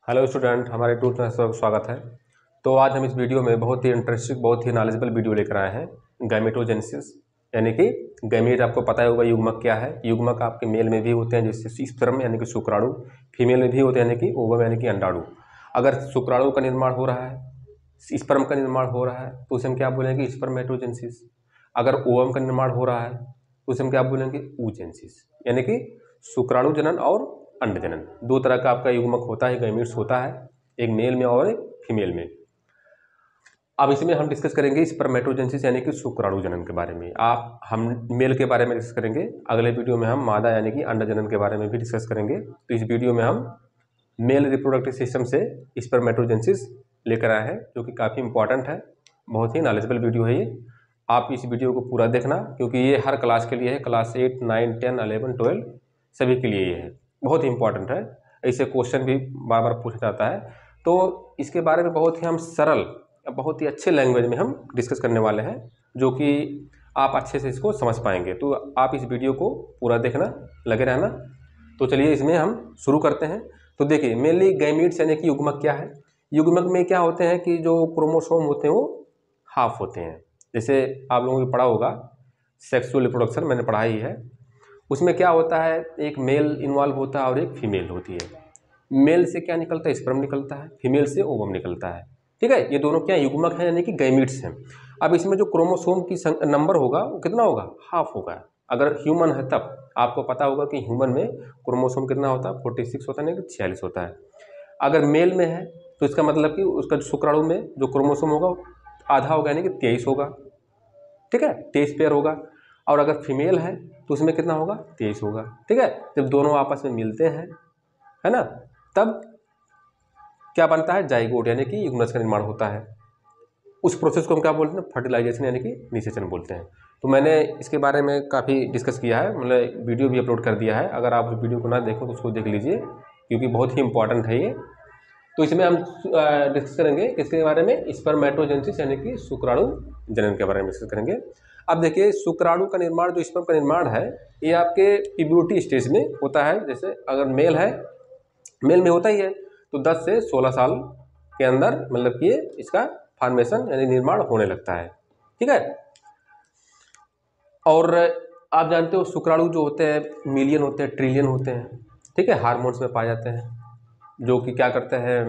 Hello student, हमारे tweet में स्वागत है। तो आज हम इस वीडियो में बहुत ही इंटरेस्टिंग, बहुत ही नॉलेजेबल वीडियो लेकर आए हैं। गैमेटोजेनेसिस यानी कि गैमेट आपको पता होगा युग्मक क्या है। युग्मक आपके मेल में भी होते हैं जैसे स्पर्म यानी कि शुक्राणु, फीमेल में भी होते हैं यानी कि ओवम यानी कि अंडाणु। अगर शुक्राणु का निर्माण हो रहा है, स्पर्म का निर्माण हो रहा है तो उसे हम क्या बोलेंगे? स्पर्मेटोजेनेसिस। अगर ओवम का निर्माण हो रहा है तो उसे हम क्या बोलेंगे? oogenesis। यानी कि शुक्राणु जनन और अंड जनन, दो तरह का आपका युग्मक होता है, गैमीट्स होता है, एक मेल में और एक फीमेल में। अब इसमें हम डिस्कस करेंगे स्पर्मेटोजेनेसिस यानी कि शुक्राणु जनन के बारे में। हम मेल के बारे में डिस्कस करेंगे। अगले वीडियो में हम मादा यानी कि अंड जनन के बारे में भी डिस्कस करेंगे। तो इस वीडियो में हम मेल रिप्रोडक्टिव सिस्टम से स्पर्मेटोजेनेसिस लेकर आए हैं, जो कि काफ़ी इंपॉर्टेंट है। बहुत ही नॉलेजेबल वीडियो है ये। आप इस वीडियो को पूरा देखना, क्योंकि ये हर क्लास के लिए है। क्लास 8, 9, 10, 11, 12 सभी के लिए ये है, बहुत ही इंपॉर्टेंट है। ऐसे क्वेश्चन भी बार बार पूछा जाता है। तो इसके बारे में बहुत ही हम सरल, बहुत ही अच्छे लैंग्वेज में हम डिस्कस करने वाले हैं, जो कि आप अच्छे से इसको समझ पाएंगे। तो आप इस वीडियो को पूरा देखना, लगे रहना। तो चलिए इसमें हम शुरू करते हैं। तो देखिए, मेनली गैमीट्स यानी कि युग्मक क्या है। युग्मक में क्या होते हैं कि जो क्रोमोसोम होते हैं वो हाफ होते हैं। जैसे आप लोगों ने पढ़ा होगा सेक्सुअल रिप्रोडक्शन, मैंने पढ़ा ही है। उसमें क्या होता है, एक मेल इन्वॉल्व होता है और एक फीमेल होती है। मेल से क्या निकलता है? स्पर्म निकलता है। फीमेल से ओवम निकलता है। ठीक है, ये दोनों क्या युग्मक हैं यानी कि गैमीट्स हैं। अब इसमें जो क्रोमोसोम की नंबर होगा वो कितना होगा? हाफ होगा। अगर ह्यूमन है तब आपको पता होगा कि ह्यूमन में क्रोमोसोम कितना होता है? 46 होता है, नहीं कि 46 होता है। अगर मेल में है तो इसका मतलब कि उसका शुक्राणु में जो क्रोमोसोम होगा आधा होगा, यानी कि 23 होगा। ठीक है, 23 पेयर होगा। और अगर फीमेल है तो उसमें कितना होगा? 23 होगा। ठीक है, जब दोनों आपस में मिलते हैं, है ना, तब क्या बनता है? जाइगोट यानी कि युग्मनज का निर्माण होता है। उस प्रोसेस को हम क्या बोलते हैं? फर्टिलाइजेशन यानी कि निषेचन बोलते हैं। तो मैंने इसके बारे में काफ़ी डिस्कस किया है, मतलब वीडियो भी अपलोड कर दिया है। अगर आप वीडियो को ना देखो तो उसको देख लीजिए, क्योंकि बहुत ही इंपॉर्टेंट है ये। तो इसमें हम डिस्कस करेंगे किसके बारे में? स्पर्मेटोजेनेसिस यानी कि शुक्राणु जनन के बारे में डिस्कस करेंगे। अब देखिए, शुक्राणु का निर्माण, जो स्पर्म का निर्माण है, ये आपके प्यूबर्टी स्टेज में होता है। जैसे अगर मेल है, मेल में होता ही है, तो 10 से 16 साल के अंदर मतलब कि इसका फॉर्मेशन यानी निर्माण होने लगता है। ठीक है, और आप जानते हो शुक्राणु जो होते हैं मिलियन होते हैं, ट्रिलियन होते हैं। ठीक है, हार्मोन्स में पाए जाते हैं, जो कि क्या करते हैं?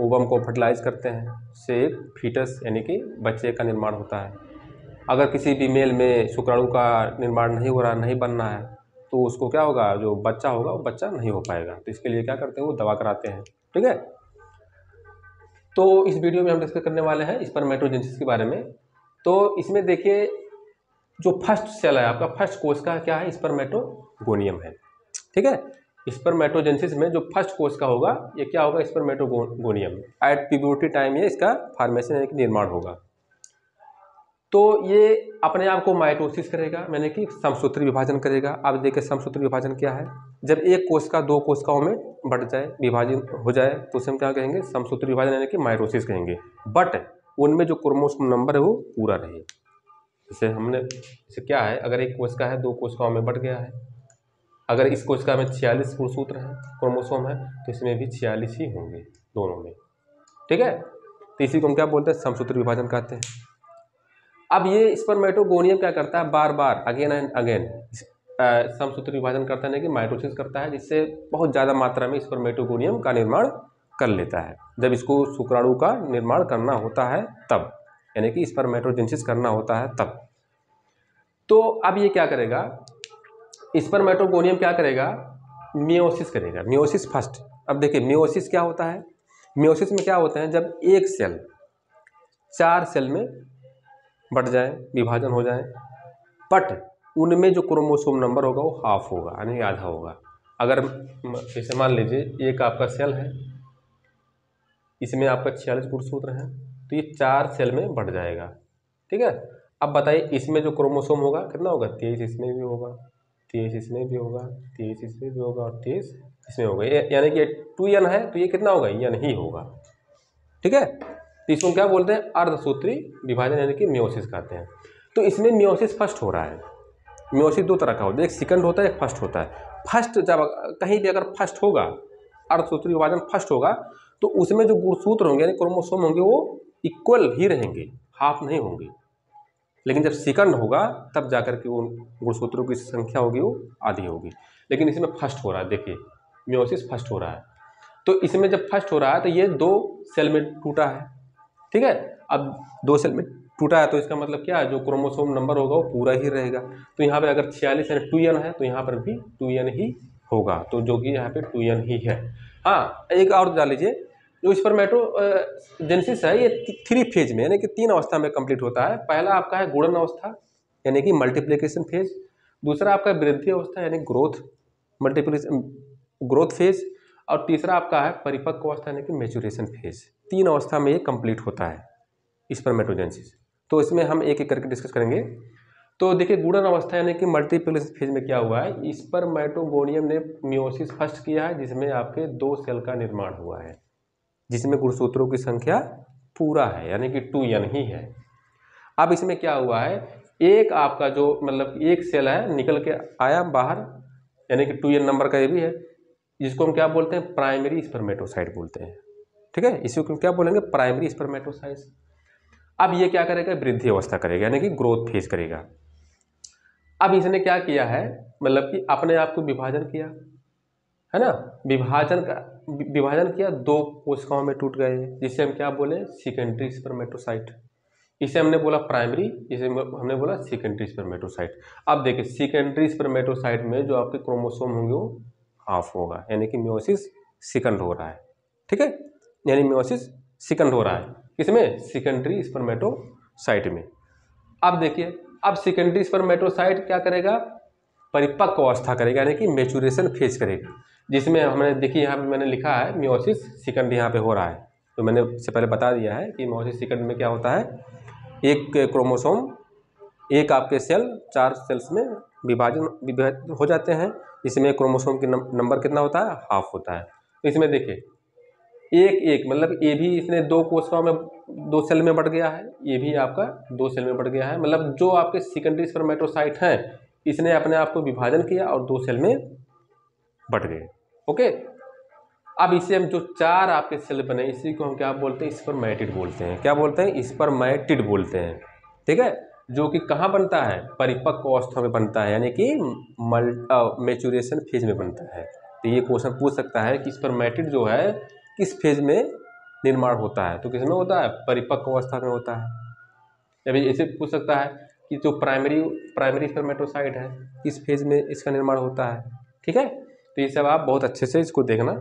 ओवम को फर्टिलाइज करते हैं, से एक फीटस यानी कि बच्चे का निर्माण होता है। अगर किसी भी मेल में शुक्राणु का निर्माण नहीं हो रहा, नहीं बन रहा है, तो उसको क्या होगा? जो बच्चा होगा वो बच्चा नहीं हो पाएगा। तो इसके लिए क्या करते हैं? वो दवा कराते हैं। ठीक है, तो इस वीडियो में हम डिस्कस करने वाले हैं स्पर्मेटोजेनेसिस के बारे में। तो इसमें देखिए, जो फर्स्ट सेल है आपका, फर्स्ट कोश का क्या है? स्पर्मेटोगोनियम है। ठीक है, स्पर्मेटोजेनेसिस में जो फर्स्ट कोश का होगा ये क्या होगा? स्पर्मेटोगोनियम। एट प्यूबर्टी टाइम ये इसका फॉर्मेशन यानी कि निर्माण होगा। तो ये अपने आप को माइटोसिस करेगा, यानी कि समसूत्री विभाजन करेगा। अब देखिए समसूत्री विभाजन क्या है? जब एक कोशिका दो कोशिकाओं में बढ़ जाए, विभाजित हो जाए, तो उसे हम क्या कहेंगे? समसूत्री विभाजन यानी कि माइटोसिस कहेंगे। बट उनमें जो क्रोमोसोम नंबर है वो पूरा रहे। जैसे क्या है, अगर एक कोशिका है, दो कोशिकाओं में बढ़ गया है, अगर इस कोशिका में 46 गुणसूत्र है, क्रोमोसोम है, तो इसमें भी 46 ही होंगे दोनों में। ठीक है, तो इसी को हम क्या बोलते हैं? समसूत्री विभाजन कहते हैं। अब ये स्पर्मेटोगोनियम क्या करता है? बार बार अगेन एंड अगेन समसूत्री विभाजन करता है, यानी कि माइटोसिस करता है, जिससे बहुत ज़्यादा मात्रा में स्पर्मेटोगोनियम का निर्माण कर लेता है। जब इसको शुक्राणु का निर्माण करना होता है तब, यानी कि स्पर्मेटोजेनेसिस करना होता है तब। तो अब ये क्या करेगा? स्पर्मेटोगोनियम क्या करेगा? मियोसिस करेगा। Meiosis first. अब देखिए मियोसिस क्या होता है? मियोसिस में क्या होता है? जब एक सेल 4 सेल में बढ़ जाए, विभाजन हो जाए, बट उनमें जो क्रोमोसोम नंबर होगा वो हाफ होगा, यानी आधा होगा। अगर जैसे मान लीजिए एक आपका सेल है, इसमें आपका 46 गुणसूत्र हैं, तो ये 4 सेल में बढ़ जाएगा। ठीक है, अब बताइए इसमें जो क्रोमोसोम होगा कितना होगा? 23 इसमें भी होगा, 23 इसमें भी होगा, 23 इसमें भी होगा और 23 इसमें होगा। यानी कि 2n है तो ये कितना होगा? n ही होगा। ठीक है, तो इसको क्या बोलते हैं? अर्धसूत्री विभाजन यानी कि मियोसिस कहते हैं। तो इसमें मियोसिस फर्स्ट हो रहा है। मियोसिस दो तरह का होता है, एक सेकंड होता है, एक फर्स्ट होता है। फर्स्ट जब कहीं भी अगर फर्स्ट होगा अर्धसूत्री विभाजन फर्स्ट होगा तो उसमें जो गुणसूत्र होंगे यानी क्रोमोसोम होंगे वो इक्वल ही रहेंगे, हाफ नहीं होंगे। लेकिन जब सेकंड होगा तब जाकर के वो गुणसूत्रों की संख्या होगी वो आधी होगी। लेकिन इसमें फर्स्ट हो रहा है, देखिए मियोसिस फर्स्ट हो रहा है। तो इसमें जब फर्स्ट हो रहा है तो ये 2 सेल में टूटा है, ठीक है। अब 2 सेल में टूटा है तो इसका मतलब क्या है, जो क्रोमोसोम नंबर होगा वो पूरा ही रहेगा। तो यहाँ पे अगर 46 यानी 2n है तो यहाँ पर भी 2n ही होगा, तो जो कि यहाँ पे 2n ही है। हाँ, एक और डाल लीजिए, जो स्पर्मेटोजेनेसिस है ये 3 फेज में यानी कि 3 अवस्था में कंप्लीट होता है। पहला आपका है गुणन अवस्था यानी कि मल्टीप्लिकेशन फेज, दूसरा आपका वृद्धि अवस्था यानी ग्रोथ फेज, और तीसरा आपका है परिपक्व अवस्था यानी कि मैच्योरेशन फेज। 3 अवस्था में ये कंप्लीट होता है स्पर्मेटोजेनेसिस। तो इसमें हम एक एक करके डिस्कस करेंगे। तो देखिए गुणन अवस्था यानी कि मल्टीप्लिकेशन फेज में क्या हुआ है, स्पर्मेटोगोनियम ने मियोसिस फर्स्ट किया है जिसमें आपके 2 सेल का निर्माण हुआ है, जिसमें गुणसूत्रों की संख्या पूरा है यानी कि 2n ही है। अब इसमें क्या हुआ है, एक आपका जो मतलब एक सेल है निकल के आया बाहर यानी कि 2n नंबर का ये भी है, जिसको हम क्या बोलते हैं, प्राइमरी स्पर्मेटोसाइट बोलते हैं, ठीक है। इसी को क्या बोलेंगे, प्राइमरी स्पर्मेटोसाइट। अब ये क्या करेगा, वृद्धि अवस्था करेगा यानी कि ग्रोथ फेज करेगा। अब इसने क्या किया है, मतलब कि अपने आप को विभाजन किया है ना, विभाजन किया, 2 कोशिकाओं में टूट गए, जिसे हम क्या बोले, सेकेंडरी स्पर्मेटोसाइट। इसे हमने बोला प्राइमरी, इसे हमने बोला सेकेंडरी स्पर्मेटोसाइट। अब देखिए सेकेंडरी स्पर्मेटोसाइट में जो आपके क्रोमोसोम होंगे वो हाफ होगा यानी कि मियोसिस सेकंड हो रहा है, ठीक है। यानी मियोसिस सेकंड हो रहा है किसमें, सेकेंडरी स्पर्मेटोसाइट में। अब देखिए, अब सेकेंडरी स्पर्मेटोसाइट क्या करेगा, परिपक्व अवस्था करेगा यानी कि मैच्योरेशन फेज करेगा, जिसमें हमने देखिए यहाँ पे मैंने लिखा है मियोसिस सेकंड यहाँ पे हो रहा है। तो मैंने इससे पहले बता दिया है कि मियोसिस सेकंड में क्या होता है, एक क्रोमोसोम, एक आपके सेल 4 सेल्स में विभाजन हो जाते हैं। इसमें क्रोमोसोम की नंबर कितना होता है, हाफ होता है। तो इसमें देखिए एक मतलब ये भी इसने 2 कोशिकाओं में 2 सेल में बढ़ गया है, ये भी आपका 2 सेल में बढ़ गया है। मतलब जो आपके सेकेंडरी स्पर्मेटोसाइट हैं इसने अपने आप को विभाजन किया और 2 सेल में बढ़ गए, ओके। अब इसे हम जो 4 आपके सेल बने इसी को हम क्या बोलते हैं, स्पर्मेटिड बोलते हैं। क्या बोलते हैं, स्पर्मेटिड बोलते हैं, ठीक है। जो कि कहाँ बनता है, परिपक्व अवस्था में बनता है यानी कि मैच्योरेशन फेज में बनता है। तो ये क्वेश्चन पूछ सकता है कि स्पर्मेटिड जो है किस फेज में निर्माण होता है, तो किस में होता है, परिपक्व अवस्था में होता है। अभी ऐसे पूछ सकता है कि जो प्राइमरी स्पर्मेटोसाइट है किस फेज में इसका निर्माण होता है, ठीक है। तो ये सब आप बहुत अच्छे से इसको देखना।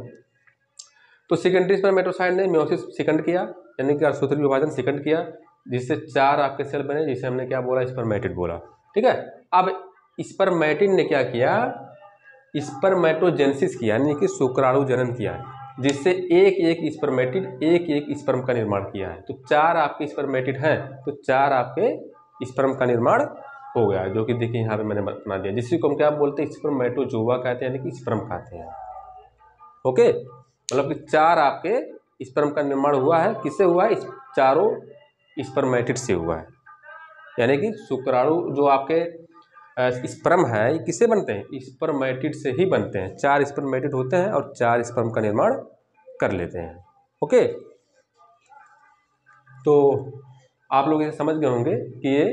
तो सेकेंडरी स्पर्मेटोसाइट ने मियोसिस सेकंड किया यानी कि अर्धसूत्री विभाजन सेकंड किया, जिससे 4 आपके सेल बने, जिसे हमने क्या बोला, स्पर्मेटिड बोला, ठीक है। अब स्पर्मेटिड ने क्या किया, स्पर्मेटोजेनेसिस किया यानी कि शुक्राणु जनन किया, जिससे एक स्पर्मेटिड एक स्पर्म का निर्माण किया है। तो 4 आपके स्पर्मेटिड हैं तो 4 आपके स्पर्म का निर्माण हो गया, जो कि देखिए यहाँ पे मैंने बना दिया, जिसको हम क्या बोलते हैं, स्पर्मेटोजोआ कहते हैं यानी कि स्पर्म कहते हैं, ओके। मतलब कि 4 आपके स्पर्म का निर्माण हुआ है, किससे हुआ है, चारों स्पर्मेटिड से हुआ है। यानी कि शुक्राणु जो आपके स्पर्म है ये किससे बनते हैं, स्पर्मेटिड से ही बनते हैं। 4 स्पर्मेटिड होते हैं और 4 स्पर्म का निर्माण कर लेते हैं, ओके। तो आप लोग ये समझ गए होंगे कि ये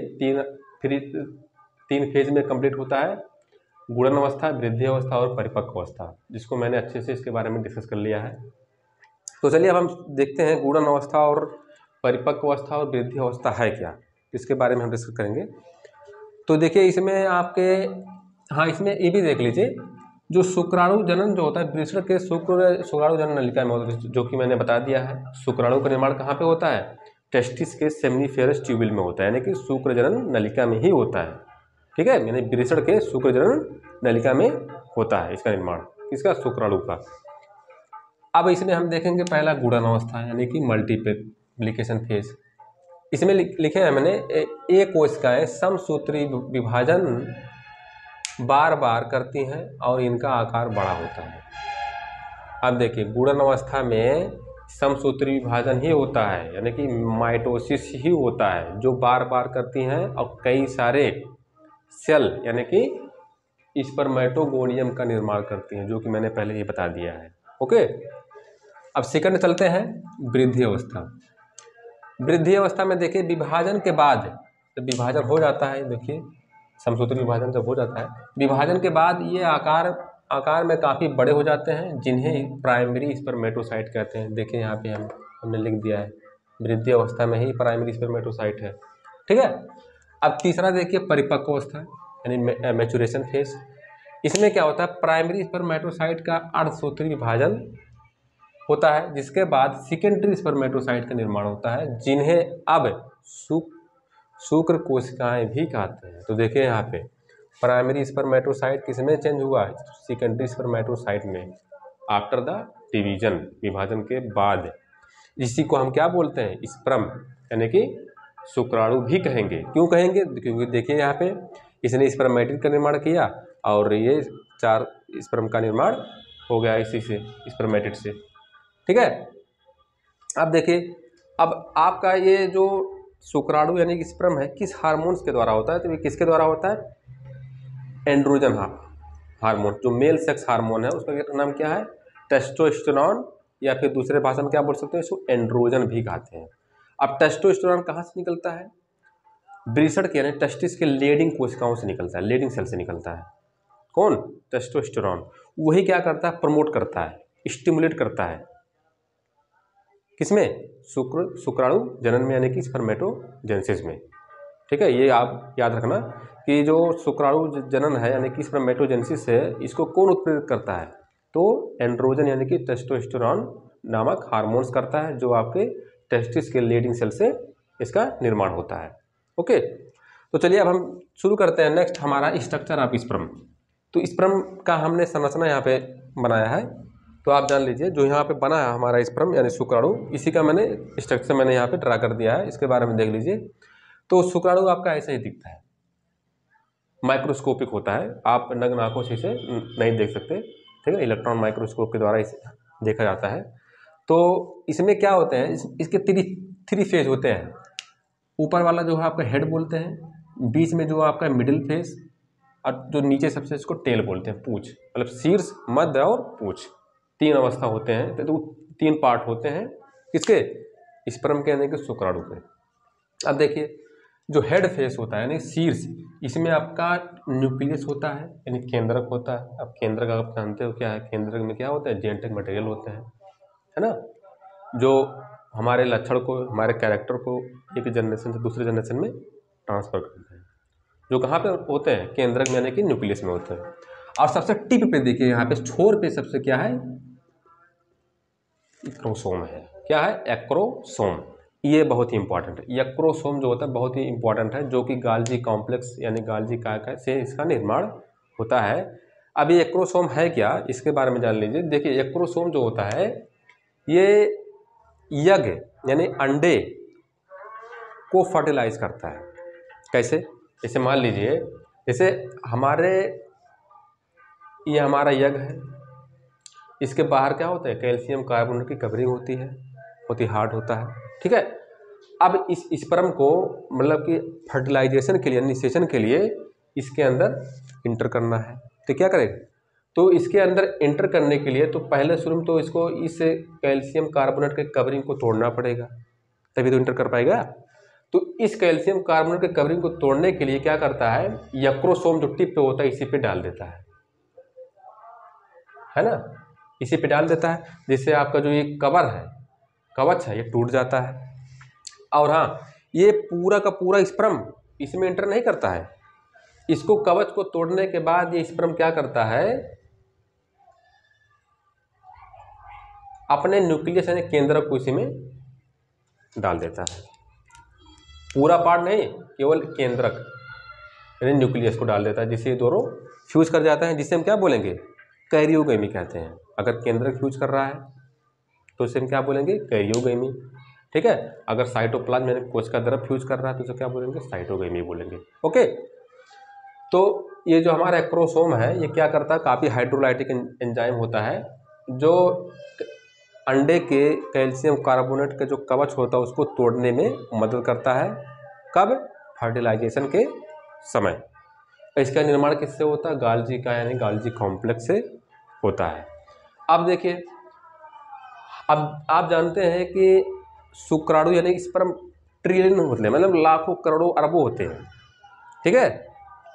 3 फेज में कंप्लीट होता है, गुणन अवस्था, वृद्धि अवस्था और परिपक्व अवस्था, जिसको मैंने अच्छे से इसके बारे में डिस्कस कर लिया है। तो चलिए अब हम देखते हैं गुणन अवस्था और परिपक्व अवस्था और वृद्धि अवस्था है क्या, इसके बारे में हम डिस्कस करेंगे। तो देखिए इसमें आपके, हाँ इसमें ये भी देख लीजिए, जो शुक्राणु जनन जो होता है वृषण के शुक्राणु जनन नलिका में होता है, जो कि मैंने बता दिया है। शुक्राणु का निर्माण कहाँ पे होता है, टेस्टिस के सेमिनिफेरस ट्यूबिल में होता है यानी कि शुक्र जनन नलिका में ही होता है, ठीक है। यानी वृषण के शुक्र जनन नलिका में होता है इसका निर्माण, किसका, शुक्राणु का। अब इसमें हम देखेंगे पहला गुणन अवस्था यानी कि मल्टीप्लिकेशन फेज। इसमें लिखे हैं मैंने, एक कोशिकाएं समसूत्री विभाजन बार बार करती हैं और इनका आकार बड़ा होता है। अब देखिए गुणन अवस्था में समसूत्री विभाजन ही होता है यानी कि माइटोसिस ही होता है, जो बार बार करती हैं और कई सारे सेल यानी कि स्पर्मेटोगोनियम का निर्माण करती हैं, जो कि मैंने पहले ही बता दिया है, ओके। अब सेकंड चलते हैं वृद्धि अवस्था। वृद्धि अवस्था में देखिए विभाजन के बाद, जब विभाजन हो जाता है, देखिए समसूत्री विभाजन जब हो जाता है, विभाजन के बाद ये आकार में काफ़ी बड़े हो जाते हैं, जिन्हें प्राइमरी स्पर्मेटोसाइट कहते हैं। देखिए यहाँ पे हमने लिख दिया है, वृद्धि अवस्था में ही प्राइमरी स्पर्मेटोसाइट है, ठीक है। अब तीसरा देखिए परिपक्व अवस्था, यानी मैचुरेशन फेज। इसमें क्या होता है, प्राइमरी स्पर्मेटोसाइट का अर्धसूत्री विभाजन होता है, जिसके बाद सेकेंडरी स्पर्मेटोसाइट का निर्माण होता है, जिन्हें अब शुक्र कोशिकाएं भी कहते हैं। तो देखिए यहाँ पे प्राइमरी स्पर्मेटोसाइट किसमें चेंज हुआ है, सेकेंडरी स्पर्मेटोसाइट में, आफ्टर द डिवीजन, विभाजन के बाद। इसी को हम क्या बोलते हैं, स्पर्म, यानी कि शुक्राणु भी कहेंगे। क्यों कहेंगे, क्योंकि देखिए यहाँ पे इसने स्पर्मेटिड का निर्माण किया और ये 4 स्पर्म का निर्माण हो गया इसी से, स्पर्मेटिड से, ठीक है। अब देखिए, अब आपका ये जो शुक्राणु यानी कि स्पर्म है, किस हार्मोन्स के द्वारा होता है, तो ये किसके द्वारा होता है, एंड्रोजन हार्मोन, जो मेल सेक्स हार्मोन है, उसका नाम क्या है, टेस्टोस्टेरोन, या फिर दूसरे भाषा में क्या बोल सकते हैं, इसको एंड्रोजन भी कहते हैं। अब टेस्टोस्टेरोन कहाँ से निकलता है, वृषण के यानी टेस्टिस के लेडिंग कोशिकाओं से निकलता है, लेडिंग सेल से निकलता है। कौन, टेस्टोस्टेरोन। वही क्या करता है, प्रमोट करता है, स्टिमुलेट करता है, किसमें, शुक्राणु जनन में, यानी कि स्पर्मेटोजेनेसिस में, ठीक है। ये आप याद रखना कि जो शुक्राणु जनन है यानी कि स्पर्मेटोजेनेसिस है, इसको कौन उत्प्रेरित करता है, तो एंड्रोजन यानी कि टेस्टोस्टेरोन नामक हार्मोन्स करता है, जो आपके टेस्टिस के लेडिंग सेल से इसका निर्माण होता है। ओके, तो चलिए अब हम शुरू करते हैं नेक्स्ट हमारा स्ट्रक्चर ऑफ स्पर्म। तो स्पर्म का हमने संरचना यहाँ पे बनाया है, तो आप जान लीजिए जो यहाँ पे बना है हमारा स्पर्म यानी शुक्राणु, इसी का मैंने स्ट्रक्चर मैंने यहाँ पे ड्रा कर दिया है, इसके बारे में देख लीजिए। तो शुक्राणु आपका ऐसे ही दिखता है, माइक्रोस्कोपिक होता है, आप नग्न आंखों से इसे नहीं देख सकते, ठीक है, इलेक्ट्रॉन माइक्रोस्कोप के द्वारा इसे देखा जाता है। तो इसमें क्या होते हैं, इसके थ्री फेज होते हैं। ऊपर वाला जो है आपका हेड बोलते हैं, बीच में जो आपका मिडिल फेज, और जो नीचे सबसे इसको टेल बोलते हैं, पूंछ, मतलब शीर्ष, मध्य और पूंछ, 3 अवस्था होते हैं। तो 3 पार्ट होते हैं किसके, स्पर्म के यानी कि शुक्राणु के। अब देखिए जो हेड फेस होता है यानी शीर्ष, इसमें आपका न्यूक्लियस होता है यानी केंद्रक होता है। अब केंद्रक आप जानते हो क्या है, केंद्रक में क्या होता है, जेनेटिक मटेरियल होते हैं, है ना, जो हमारे लक्षण को, हमारे कैरेक्टर को एक जनरेशन से दूसरे जनरेशन में ट्रांसफर करते हैं, जो कहाँ पे होते हैं, केंद्रक में यानी कि न्यूक्लियस में होते हैं। और सबसे टिप पे देखिए यहाँ पे छोर पे सबसे क्या है, एक्रोसोम है। क्या है, एक्रोसोम, ये बहुत ही इंपॉर्टेंट है। एक्रोसोम जो होता है बहुत ही इंपॉर्टेंट है, जो कि गाल्जी कॉम्प्लेक्स यानी गाल्जी कायका से इसका निर्माण होता है। अब ये एक्रोसोम है क्या, इसके बारे में जान लीजिए। देखिए एक्रोसोम जो होता है ये यज्ञ यानी अंडे को फर्टिलाइज करता है। कैसे, जैसे मान लीजिए, जैसे ये हमारा यज्ञ है, इसके बाहर क्या होता है, कैल्शियम कार्बोनेट की कवरिंग होती है, बहुत ही हार्ड होता है, ठीक है। अब इस स्पर्म को मतलब कि फर्टिलाइजेशन के लिए, निषेचन के लिए इसके अंदर इंटर करना है, तो क्या करेगा, तो इसके अंदर इंटर करने के लिए तो पहले शुरू में तो इसको इस कैल्शियम कार्बोनेट के कवरिंग को तोड़ना पड़ेगा, तभी तो इंटर कर पाएगा। तो इस कैल्शियम कार्बोनेट के कवरिंग को तोड़ने के लिए क्या करता है, एक्रोसोम जो टिप पे होता है इसी पे डाल देता है ना, इसी पे डाल देता है, जिससे आपका जो ये कवर है, कवच है, ये टूट जाता है। और हाँ, ये पूरा का पूरा स्पर्म इसमें एंटर नहीं करता है, इसको कवच को तोड़ने के बाद ये स्पर्म क्या करता है, अपने न्यूक्लियस यानी केंद्रक को इसी में डाल देता है। पूरा पार्ट नहीं, केवल केंद्रक यानी न्यूक्लियस को डाल देता है, जिससे ये दोनों फ्यूज कर जाता है, जिसे हम क्या बोलेंगे, कैरियोगेमी कहते हैं। अगर केंद्रक फ्यूज कर रहा है तो इसे हम क्या बोलेंगे, कैरियोगेमी, ठीक है। अगर साइटोप्लाज्म यानी कोशिका द्रव फ्यूज कर रहा है तो इसे क्या बोलेंगे, साइटोगेमी बोलेंगे। ओके, तो ये जो हमारा एक्रोसोम है ये क्या करता है, काफ़ी हाइड्रोलाइटिक एंजाइम होता है, जो अंडे के कैल्शियम कार्बोनेट का जो कवच होता है उसको तोड़ने में मदद करता है। कब, फर्टिलाइजेशन के समय। इसका निर्माण किससे होता है, गाल्जी का यानी गाल्जी कॉम्प्लेक्स से होता है। अब देखिए अब आप जानते हैं कि शुक्राणु यानी स्पर्म ट्रिलियन होते हैं, मतलब लाखों करोड़ों अरबों होते हैं, ठीक है।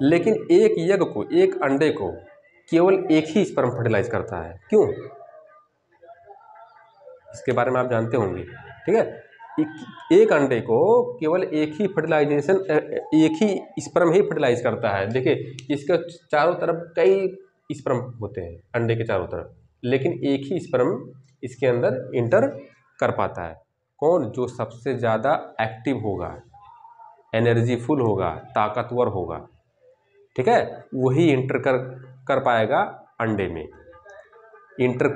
लेकिन एक यज्ञ को, एक अंडे को केवल एक ही स्पर्म फर्टिलाइज करता है। क्यों? इसके बारे में आप जानते होंगे, ठीक है। एक अंडे को केवल एक ही फर्टिलाइजेशन, एक ही स्पर्म ही फर्टिलाइज करता है। देखिए इसके चारों तरफ कई स्पर्म होते हैं अंडे के चारों तरफ, लेकिन एक ही स्पर्म इसके अंदर इंटर कर पाता है। कौन? जो सबसे ज़्यादा एक्टिव होगा, एनर्जीफुल होगा, ताकतवर होगा, ठीक है, वही इंटर कर पाएगा अंडे में। इंटर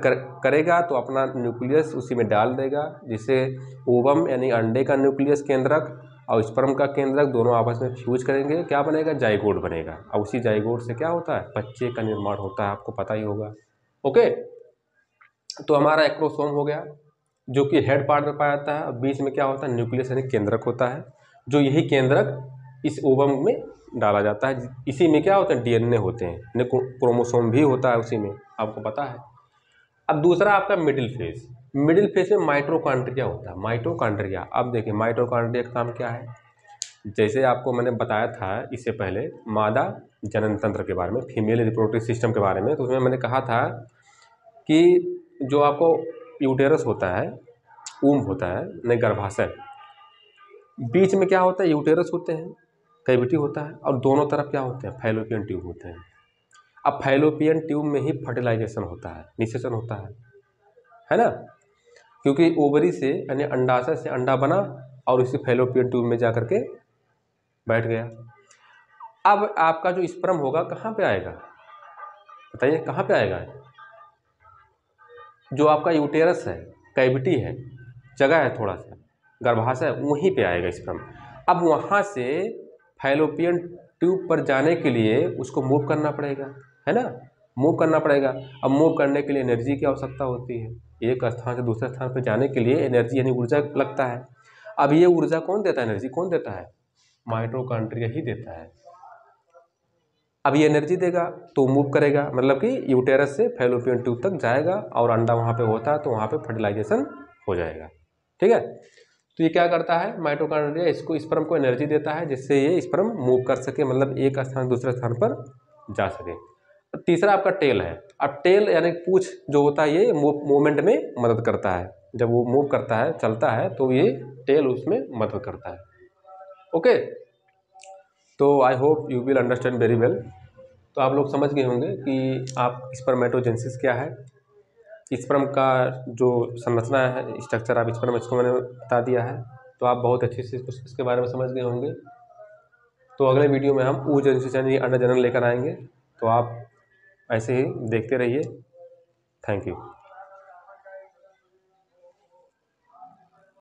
करेगा तो अपना न्यूक्लियस उसी में डाल देगा, जिससे ओवम यानी अंडे का न्यूक्लियस केंद्रक और स्पर्म का केंद्रक दोनों आपस में फ्यूज करेंगे, क्या बनेगा? जाइगोट बनेगा। और उसी जाइगोट से क्या होता है? बच्चे का निर्माण होता है, आपको पता ही होगा। ओके, तो हमारा एक्रोसोम हो गया, जो कि हेड पार्ट में पाया जाता है, और बीच में क्या होता है? न्यूक्लियस यानी केंद्रक होता है, जो यही केंद्रक इस ओवम में डाला जाता है। इसी में क्या होता है? डीएनए होते हैं, क्रोमोसोम भी होता है उसी में, आपको पता है। अब दूसरा आपका मिडिल फेज। मिडिल फेज में माइटोकॉन्ड्रिया होता है। माइटोकॉन्ड्रिया, अब देखिए माइटोकॉन्ड्रिया का काम क्या है। जैसे आपको मैंने बताया था इससे पहले मादा जनन तंत्र के बारे में, फीमेल रिप्रोडक्टिव सिस्टम के बारे में, तो उसमें मैंने कहा था कि जो आपको यूटेरस होता है, ऊम होता है, नहीं गर्भाशय, बीच में क्या होता है? यूटेरस होते हैं, कैविटी होता है, और दोनों तरफ क्या होते हैं? फैलोपियन ट्यूब होते हैं। अब फैलोपियन ट्यूब में ही फर्टिलाइजेशन होता है, निषेचन होता है ना, क्योंकि ओवरी से यानी अंडाशय से अंडा बना और इसी फैलोपियन ट्यूब में जा करके बैठ गया। अब आपका जो स्पर्म होगा कहाँ पे आएगा? बताइए कहाँ पे आएगा? जो आपका यूटेरस है, कैविटी है, जगह है थोड़ा सा, गर्भाशय, वहीं पे आएगा स्पर्म। अब वहाँ से फैलोपियन ट्यूब पर जाने के लिए उसको मूव करना पड़ेगा, है ना, मूव करना पड़ेगा। अब मूव करने के लिए एनर्जी की आवश्यकता होती है। एक स्थान से दूसरे स्थान पर जाने के लिए एनर्जी यानी ऊर्जा लगता है। अब ये ऊर्जा कौन देता है? एनर्जी कौन देता है? माइटोकॉन्ड्रिया ही देता है। अब ये एनर्जी देगा तो मूव करेगा, मतलब कि यूटेरस से फैलोपियन ट्यूब तक जाएगा, और अंडा वहाँ पे होता है तो वहाँ पे फर्टिलाइजेशन हो जाएगा, ठीक है। तो ये क्या करता है? माइटोकॉन्ड्रिया इसको, स्पर्म को एनर्जी देता है, जिससे ये स्पर्म मूव कर सके, मतलब एक स्थान दूसरे स्थान पर जा सके। तीसरा आपका टेल है। अब टेल यानी पूंछ जो होता है, ये मूवमेंट में मदद करता है। जब वो मूव करता है, चलता है, तो ये टेल उसमें मदद करता है। ओके, तो I hope you will understand very well. तो आप लोग समझ गए होंगे कि आप स्पर्मेटोजेनेसिस क्या है, स्पर्म का जो संरचना है, स्ट्रक्चर आप स्पर्म, इसको मैंने बता दिया है, तो आप बहुत अच्छे से इसके बारे में समझ गए होंगे। तो अगले वीडियो में हम oogenesis यानी अंडा जनन लेकर आएंगे, तो आप ऐसे ही देखते रहिए। Thank you.